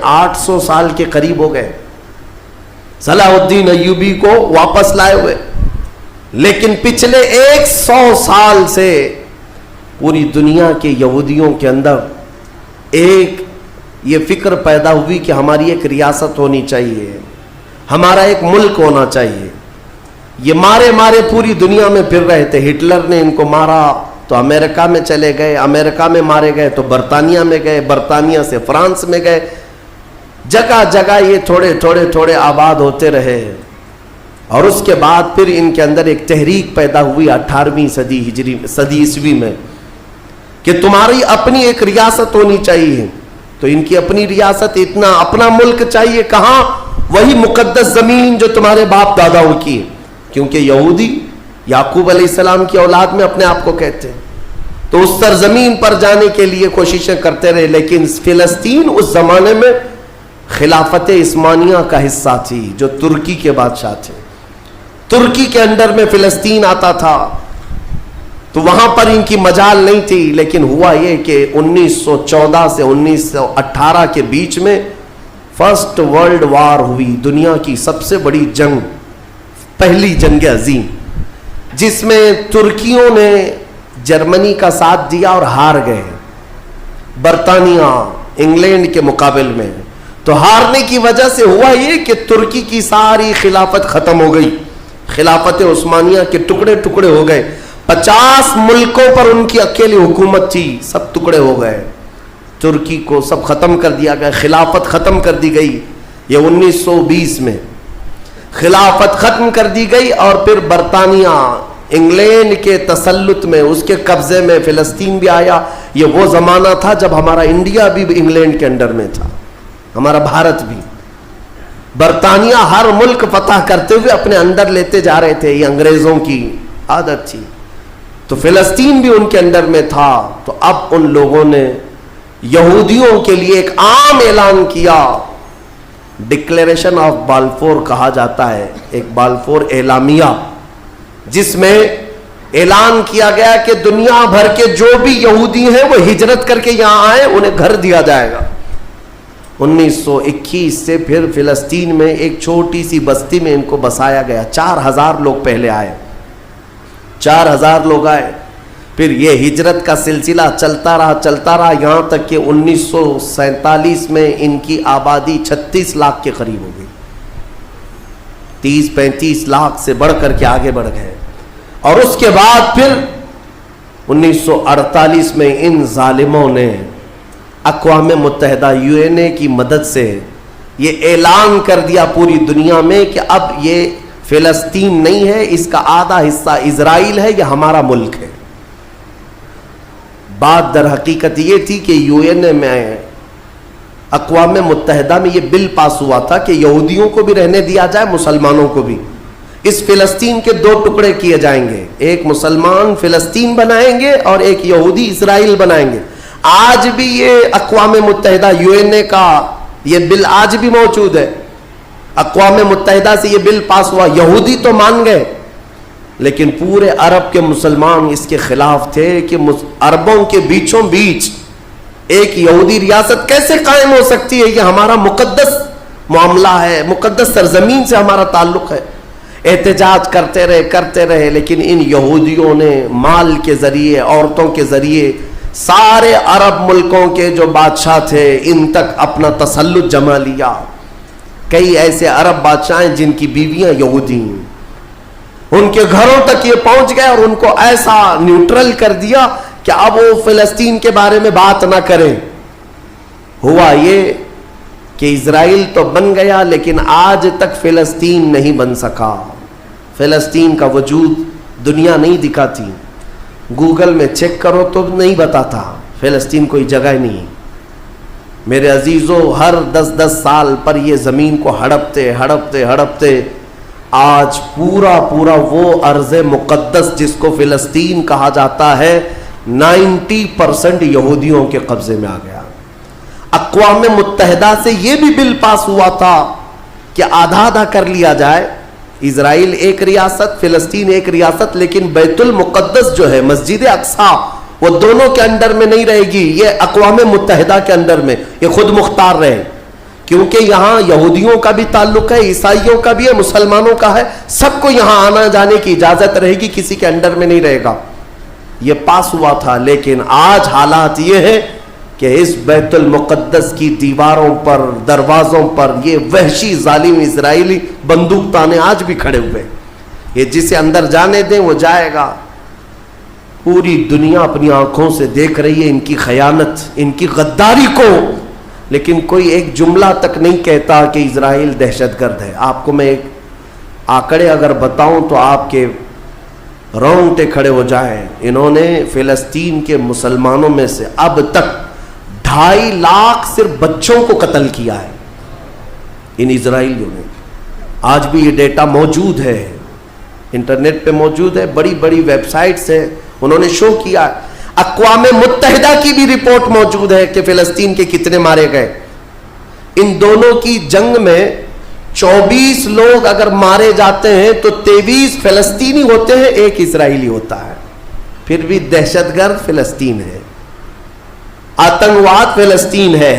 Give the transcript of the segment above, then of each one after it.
800 سال کے قریب ہو گئے صلاح الدین ایوبی کو واپس لائے ہوئے، لیکن پچھلے 100 سال سے پوری دنیا کے یہودیوں کے اندر ایک یہ فکر پیدا ہوئی کہ ہماری ایک ریاست ہونی چاہیے، ہمارا ایک ملک ہونا چاہیے۔ یہ مارے پوری دنیا میں پھر رہے تھے، ہٹلر نے ان کو مارا تو امریکہ میں چلے گئے، امریکہ میں مارے گئے تو برطانیہ میں گئے، برطانیہ سے فرانس میں گئے، جگہ جگہ یہ تھوڑے آباد ہوتے رہے۔ اور اس کے بعد پھر ان کے اندر ایک تحریک پیدا ہوئی 18ویں صدی عیسوی میں کہ تمہاری اپنی ایک ریاست ہونی چاہیے۔ تو ان کی اپنی ریاست، اتنا اپنا ملک چاہیے، کہاں؟ وہی مقدس زمین جو تمہارے باپ داداؤں کی ہے، کیونکہ یہودی یعقوب علیہ السلام کی اولاد میں اپنے آپ کو کہتے ہیں۔ تو اس سرزمین پر جانے کے لیے کوششیں کرتے رہے، لیکن فلسطین اس زمانے میں خلافت عثمانیہ کا حصہ تھی، جو ترکی کے بادشاہ تھے۔ ترکی کے انڈر میں فلسطین آتا تھا، تو وہاں پر ان کی مجال نہیں تھی۔ لیکن ہوا یہ کہ 1914 سے 1918 کے بیچ میں فرسٹ ورلڈ وار ہوئی، دنیا کی سب سے بڑی جنگ، پہلی جنگ عظیم، جس میں ترکیوں نے جرمنی کا ساتھ دیا اور ہار گئے برطانیہ انگلینڈ کے مقابل میں۔ تو ہارنے کی وجہ سے ہوا یہ کہ ترکی کی ساری خلافت ختم ہو گئی، خلافت عثمانیہ کے ٹکڑے ہو گئے۔ 50 ملکوں پر ان کی اکیلی حکومت تھی، سب ٹکڑے ہو گئے، ترکی کو سب ختم کر دیا گیا، خلافت ختم کر دی گئی۔ یہ 1920 میں خلافت ختم کر دی گئی، اور پھر برطانیہ انگلینڈ کے تسلط میں، اس کے قبضے میں فلسطین بھی آیا۔ یہ وہ زمانہ تھا جب ہمارا انڈیا بھی انگلینڈ کے انڈر میں تھا، ہمارا بھارت بھی۔ برطانیہ ہر ملک فتح کرتے ہوئے اپنے اندر لیتے جا رہے تھے، یہ انگریزوں کی عادت تھی۔ تو فلسطین بھی ان کے اندر میں تھا۔ تو اب ان لوگوں نے یہودیوں کے لیے ایک عام اعلان کیا، ڈکلیریشن آف بالفور کہا جاتا ہے، ایک بالفور اعلامیہ، جس میں اعلان کیا گیا کہ دنیا بھر کے جو بھی یہودی ہیں وہ ہجرت کر کے یہاں آئے، انہیں گھر دیا جائے گا۔ 1921 سے پھر فلسطین میں ایک چھوٹی سی بستی میں ان کو بسایا گیا۔ 4000 لوگ پہلے آئے، 4000 لوگ آئے، پھر یہ ہجرت کا سلسلہ چلتا رہا یہاں تک کہ 1947 میں ان کی آبادی 36 لاکھ کے قریب ہو گئی، 30-35 لاکھ سے بڑھ کر کے آگے بڑھ گئے۔ اور اس کے بعد پھر 1948 میں ان ظالموں نے اقوام متحدہ UN کی مدد سے یہ اعلان کر دیا پوری دنیا میں کہ اب یہ فلسطین نہیں ہے، اس کا آدھا حصہ اسرائیل ہے، یہ ہمارا ملک ہے۔ بات در حقیقت یہ تھی کہ UN میں، اقوام متحدہ میں یہ بل پاس ہوا تھا کہ یہودیوں کو بھی رہنے دیا جائے، مسلمانوں کو بھی۔ اس فلسطین کے 2 ٹکڑے کیے جائیں گے، ایک مسلمان فلسطین بنائیں گے اور ایک یہودی اسرائیل بنائیں گے۔ آج بھی یہ اقوام متحدہ UN کا یہ بل آج بھی موجود ہے، اقوام متحدہ سے یہ بل پاس ہوا۔ یہودی تو مان گئے، لیکن پورے عرب کے مسلمان اس کے خلاف تھے کہ عربوں کے بیچوں بیچ ایک یہودی ریاست کیسے قائم ہو سکتی ہے؟ یہ ہمارا مقدس معاملہ ہے، مقدس سرزمین سے ہمارا تعلق ہے۔ احتجاج کرتے رہے، لیکن ان یہودیوں نے مال کے ذریعے، عورتوں کے ذریعے سارے عرب ملکوں کے جو بادشاہ تھے ان تک اپنا تسلط جما لیا۔ کئی ایسے عرب بادشاہ ہیں جن کی بیویاں یہودی ہیں، ان کے گھروں تک یہ پہنچ گئے اور ان کو ایسا نیوٹرل کر دیا کہ اب وہ فلسطین کے بارے میں بات نہ کریں۔ ہوا یہ کہ اسرائیل تو بن گیا، لیکن آج تک فلسطین نہیں بن سکا۔ فلسطین کا وجود دنیا نہیں دکھاتی، گوگل میں چیک کرو تو نہیں بتاتا، فلسطین کوئی جگہ نہیں۔ میرے عزیزو، ہر 10 سال پر یہ زمین کو ہڑپتے آج پورا وہ ارض مقدس جس کو فلسطین کہا جاتا ہے 90% یہودیوں کے قبضے میں آ گیا۔ اقوام متحدہ سے یہ بھی بل پاس ہوا تھا کہ آدھا کر لیا جائے، اسرائیل ایک ریاست، فلسطین ایک ریاست، لیکن بیت المقدس جو ہے، مسجد اقصی، وہ دونوں کے انڈر میں نہیں رہے گی، یہ اقوام متحدہ کے انڈر میں، یہ خود مختار رہے۔ کیونکہ یہاں یہودیوں کا بھی تعلق ہے, عیسائیوں کا بھی ہے, مسلمانوں کا ہے, سب کو یہاں آنا جانے کی اجازت رہے گی, کسی کے انڈر میں نہیں رہے گا. یہ پاس ہوا تھا. لیکن آج حالات یہ ہے کہ اس بیت المقدس کی دیواروں پر, دروازوں پر یہ وحشی ظالم اسرائیلی بندوق تانے آج بھی کھڑے ہوئے. یہ جسے اندر جانے دیں وہ جائے گا. پوری دنیا اپنی آنکھوں سے دیکھ رہی ہے ان کی خیانت, ان کی غداری کو, لیکن کوئی ایک جملہ تک نہیں کہتا کہ اسرائیل دہشت گرد ہے. آپ کو میں ایک آنکڑے اگر بتاؤں تو آپ کے رونگٹے کھڑے ہو جائیں. انہوں نے فلسطین کے مسلمانوں میں سے اب تک 2.5 لاکھ صرف بچوں کو قتل کیا ہے ان اسرائیلیوں نے. آج بھی یہ ڈیٹا موجود ہے, انٹرنیٹ پہ موجود ہے, بڑی بڑی ویب سائٹس ہیں, انہوں نے شو کیا. اقوام متحدہ کی بھی رپورٹ موجود ہے کہ فلسطین کے کتنے مارے گئے. ان دونوں کی جنگ میں 24 لوگ اگر مارے جاتے ہیں تو 23 فلسطینی ہوتے ہیں, 1 اسرائیلی ہوتا ہے. پھر بھی دہشت گرد فلسطین ہے, آتنکواد فلسطین ہے.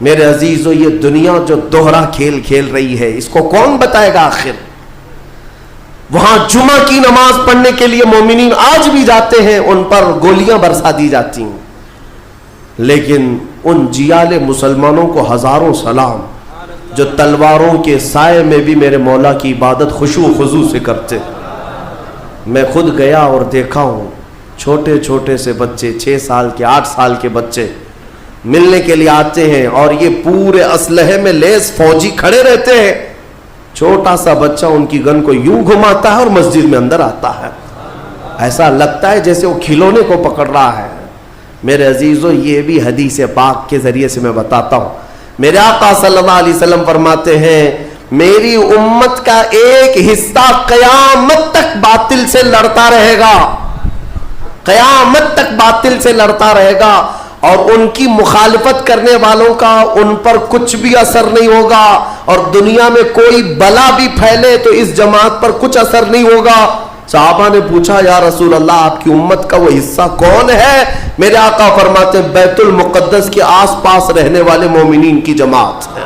میرے عزیزو, یہ دنیا جو دوہرا کھیل کھیل رہی ہے اس کو کون بتائے گا آخر؟ وہاں جمعہ کی نماز پڑھنے کے لیے مومنین آج بھی جاتے ہیں, ان پر گولیاں برسا دی جاتی ہیں, لیکن ان جیال مسلمانوں کو ہزاروں سلام جو تلواروں کے سائے میں بھی میرے مولا کی عبادت خشوع و خضوع سے کرتے. میں خود گیا اور دیکھا ہوں, چھوٹے چھوٹے سے بچے, 6 سال کے 8 سال کے بچے ملنے کے لیے آتے ہیں, اور یہ پورے اسلحے میں لیس فوجی کھڑے رہتے ہیں. چھوٹا سا بچہ ان کی گن کو یوں گھماتا ہے اور مسجد میں اندر آتا ہے. ایسا لگتا ہے جیسے وہ کھلونے کو پکڑ رہا ہے. میرے عزیزو, یہ بھی حدیث پاک کے ذریعے سے میں بتاتا ہوں. میرے آقا صلی اللہ علیہ وسلم فرماتے ہیں میری امت کا ایک حصہ قیامت تک باطل سے لڑتا رہے گا, قیامت تک باطل سے لڑتا رہے گا, اور ان کی مخالفت کرنے والوں کا ان پر کچھ بھی اثر نہیں ہوگا, اور دنیا میں کوئی بلا بھی پھیلے تو اس جماعت پر کچھ اثر نہیں ہوگا. صحابہ نے پوچھا یا رسول اللہ آپ کی امت کا وہ حصہ کون ہے؟ میرے آقا فرماتے ہیں بیت المقدس کے آس پاس رہنے والے مومنین کی جماعت ہے.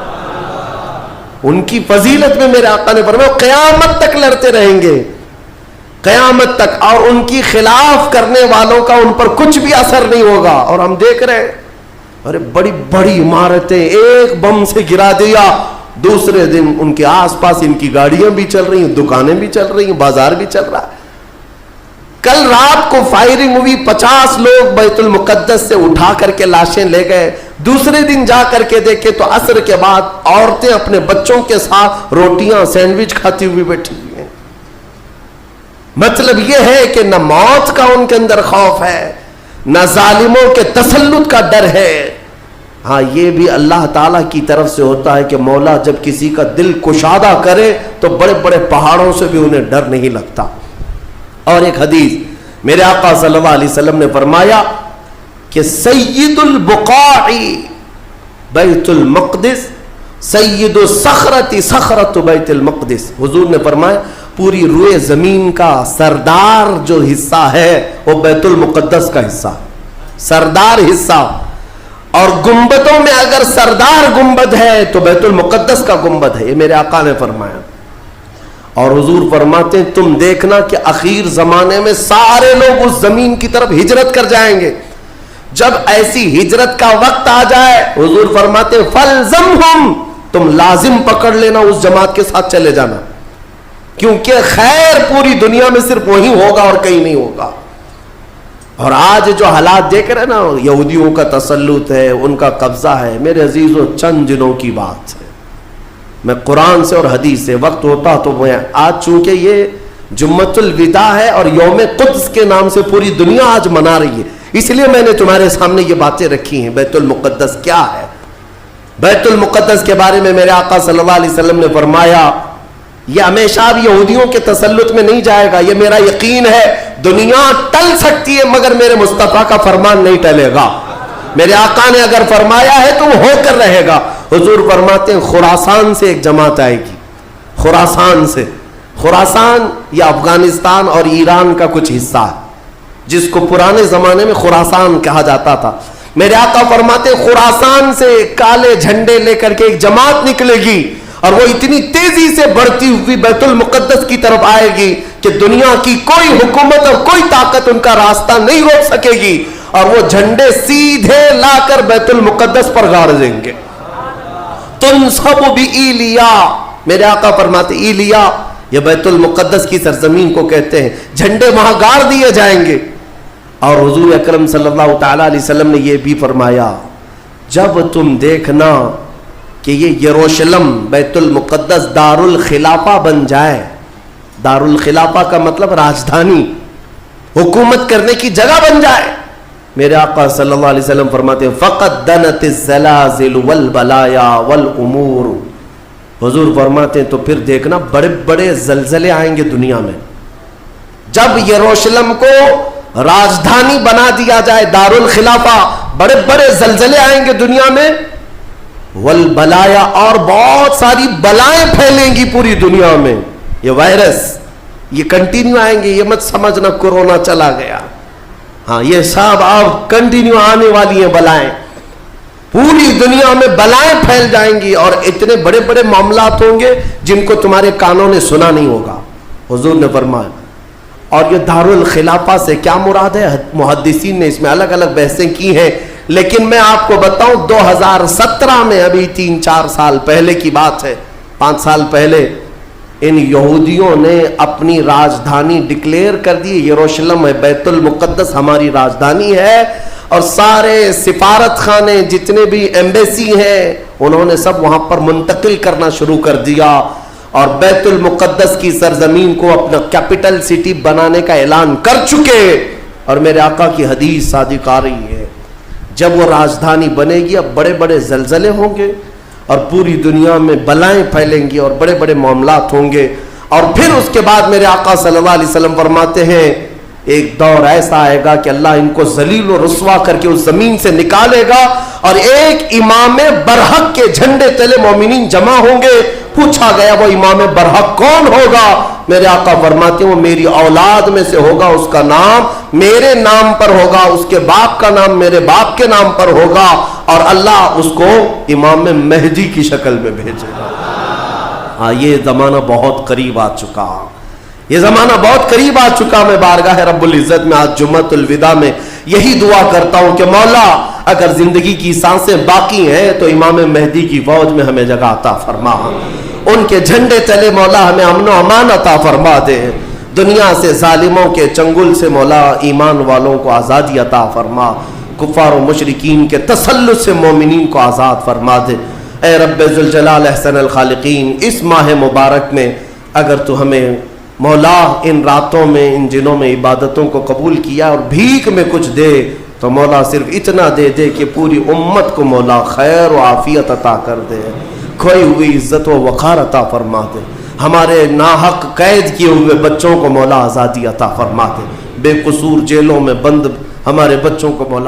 ان کی فضیلت میں میرے آقا نے فرمایا قیامت تک لڑتے رہیں گے, قیامت تک, اور ان کی خلاف کرنے والوں کا ان پر کچھ بھی اثر نہیں ہوگا. اور ہم دیکھ رہے ہیں ارے بڑی بڑی عمارتیں ایک بم سے گرا دیا, دوسرے دن ان کے آس پاس ان کی گاڑیاں بھی چل رہی ہیں, دکانیں بھی چل رہی ہیں, بازار بھی چل رہا ہے. کل رات کو فائرنگ ہوئی, 50 لوگ بیت المقدس سے اٹھا کر کے لاشیں لے گئے. دوسرے دن جا کر کے دیکھے تو عصر کے بعد عورتیں اپنے بچوں کے ساتھ روٹیاں سینڈوچ کھاتی ہوئی بیٹھی ہوئی ہیں. مطلب یہ ہے کہ نہ موت کا ان کے اندر خوف ہے, نہ ظالموں کے تسلط کا ڈر ہے. ہاں یہ بھی اللہ تعالیٰ کی طرف سے ہوتا ہے کہ مولا جب کسی کا دل کشادہ کرے تو بڑے بڑے پہاڑوں سے بھی انہیں ڈر نہیں لگتا. اور ایک حدیث میرے آقا صلی اللہ علیہ وسلم نے فرمایا کہ سید البقاع بیت المقدس سید الصخرۃ صخرۃ بیت المقدس. حضور نے فرمایا پوری روئے زمین کا سردار جو حصہ ہے وہ بیت المقدس کا حصہ, سردار حصہ. اور گنبدوں میں اگر سردار گنبد ہے تو بیت المقدس کا گنبد ہے, یہ میرے آقا نے فرمایا. اور حضور فرماتے ہیں تم دیکھنا کہ اخیر زمانے میں سارے لوگ اس زمین کی طرف ہجرت کر جائیں گے. جب ایسی ہجرت کا وقت آ جائے حضور فرماتے ہیں فَلْزَمْهُمْ, تم لازم پکڑ لینا, اس جماعت کے ساتھ چلے جانا, کیونکہ خیر پوری دنیا میں صرف وہی ہوگا اور کہیں نہیں ہوگا. اور آج جو حالات دیکھ رہے ہیں نا, یہودیوں کا تسلط ہے, ان کا قبضہ ہے. میرے عزیزو چند دنوں کی بات ہے, میں قرآن سے اور حدیث سے, وقت ہوتا تو میں آج چونکہ یہ جمعۃ الوداع ہے اور یوم قدس کے نام سے پوری دنیا آج منا رہی ہے, اس لیے میں نے تمہارے سامنے یہ باتیں رکھی ہیں. بیت المقدس کیا ہے؟ بیت المقدس کے بارے میں میرے آقا صلی اللہ علیہ وسلم نے فرمایا یہ ہمیشہ اب یہودیوں کے تسلط میں نہیں جائے گا. یہ میرا یقین ہے, دنیا ٹل سکتی ہے مگر میرے مصطفیٰ کا فرمان نہیں ٹلے گا. میرے آقا نے اگر فرمایا ہے تو وہ ہو کر رہے گا. حضور فرماتے ہیں خراسان سے ایک جماعت آئے گی, خراسان سے. خراسان یا افغانستان اور ایران کا کچھ حصہ ہے جس کو پرانے زمانے میں خراسان کہا جاتا تھا. میرے آقا فرماتے خراسان سے کالے جھنڈے لے کر کے ایک جماعت نکلے گی اور وہ اتنی تیزی سے بڑھتی ہوئی بیت المقدس کی طرف آئے گی کہ دنیا کی کوئی حکومت اور کوئی طاقت ان کا راستہ نہیں روک سکے گی، اور وہ جھنڈے سیدھے لا کر بیت المقدس پر گاڑ دیں گے. تنصب بإیلیا، میرے آقا فرماتے ایلیا یہ بیت المقدس کی سرزمین کو کہتے ہیں، جھنڈے وہاں گاڑ دیے جائیں گے. اور حضور اکرم صلی اللہ تعالی علیہ وسلم نے یہ بھی فرمایا جب تم دیکھنا کہ یہ یروشلم بیت المقدس دار الخلافہ بن جائے، دار الخلافہ کا مطلب راجدھانی، حکومت کرنے کی جگہ بن جائے، میرے آقا صلی اللہ علیہ وسلم فرماتے ہیں فقط دنت الزلازل والبلایا والامور، حضور فرماتے ہیں تو پھر دیکھنا بڑے بڑے زلزلے آئیں گے دنیا میں. جب یروشلم کو راجدھانی بنا دیا جائے دار الخلافہ، بڑے بڑے زلزلے آئیں گے دنیا میں، والبلایا اور بہت ساری بلائیں پھیلیں گی پوری دنیا میں. یہ وائرس یہ کنٹینیو آئیں گے، یہ مت سمجھنا کورونا چلا گیا، ہاں یہ سب اب کنٹینیو آنے والی ہیں بلائیں. پوری دنیا میں بلائیں پھیل جائیں گی اور اتنے بڑے بڑے معاملات ہوں گے جن کو تمہارے کانوں نے سنا نہیں ہوگا. حضور نے فرمایا. اور یہ دار الخلافہ سے کیا مراد ہے؟ محدثین نے اس میں الگ الگ بحثیں کی ہیں، لیکن میں آپ کو بتاؤں 2017 میں، ابھی 3-4 سال پہلے کی بات ہے، 5 سال پہلے ان یہودیوں نے اپنی راجدھانی ڈکلیئر کر دی، یروشلم ہے، بیت المقدس ہماری راجدھانی ہے، اور سارے سفارت خانے جتنے بھی ایمبیسی ہیں انہوں نے سب وہاں پر منتقل کرنا شروع کر دیا، اور بیت المقدس کی سرزمین کو اپنا کیپٹل سٹی بنانے کا اعلان کر چکے. اور میرے آقا کی حدیث صادق آ رہی ہے جب وہ راجدھانی بنے گی اب بڑے بڑے زلزلے ہوں گے اور پوری دنیا میں بلائیں پھیلیں گی اور بڑے بڑے معاملات ہوں گے. اور پھر اس کے بعد میرے آقا صلی اللہ علیہ وسلم فرماتے ہیں ایک دور ایسا آئے گا کہ اللہ ان کو ذلیل و رسوا کر کے اس زمین سے نکالے گا، اور ایک امام برحق کے جھنڈے تلے مومنین جمع ہوں گے. پوچھا گیا وہ امام برحق کون ہوگا؟ میرے آقا فرماتے ہیں وہ میری اولاد میں سے ہوگا، اس کا نام میرے نام پر ہوگا، اس کے باپ کا نام میرے باپ کے نام پر ہوگا، اور اللہ اس کو امام مہدی کی شکل میں بھیجے گا. ہاں یہ زمانہ بہت قریب آ چکا، یہ زمانہ بہت قریب آ چکا. میں بارگاہ رب العزت میں آج جمعۃ الوداع میں یہی دعا کرتا ہوں کہ مولا اگر زندگی کی سانسیں باقی ہیں تو امام مہدی کی فوج میں ہمیں جگہ عطا فرما، ان کے جھنڈے تلے مولا ہمیں امن و امان عطا فرما دے، دنیا سے ظالموں کے چنگل سے مولا ایمان والوں کو آزادی عطا فرما، کفار و مشرکین کے تسلط سے مومنین کو آزاد فرما دے. اے رب ذوالجلال احسن الخالقین، اس ماہ مبارک میں اگر تو ہمیں مولا ان راتوں میں ان دنوں میں عبادتوں کو قبول کیا اور بھیک میں کچھ دے تو مولا صرف اتنا دے دے کہ پوری امت کو مولا خیر و عافیت عطا کر دے، کھوئی ہوئی عزت و وقار عطا فرما دے، ہمارے ناحق قید کیے ہوئے بچوں کو مولا آزادی عطا فرما دے، بے قصور جیلوں میں بند ہمارے بچوں کو مولا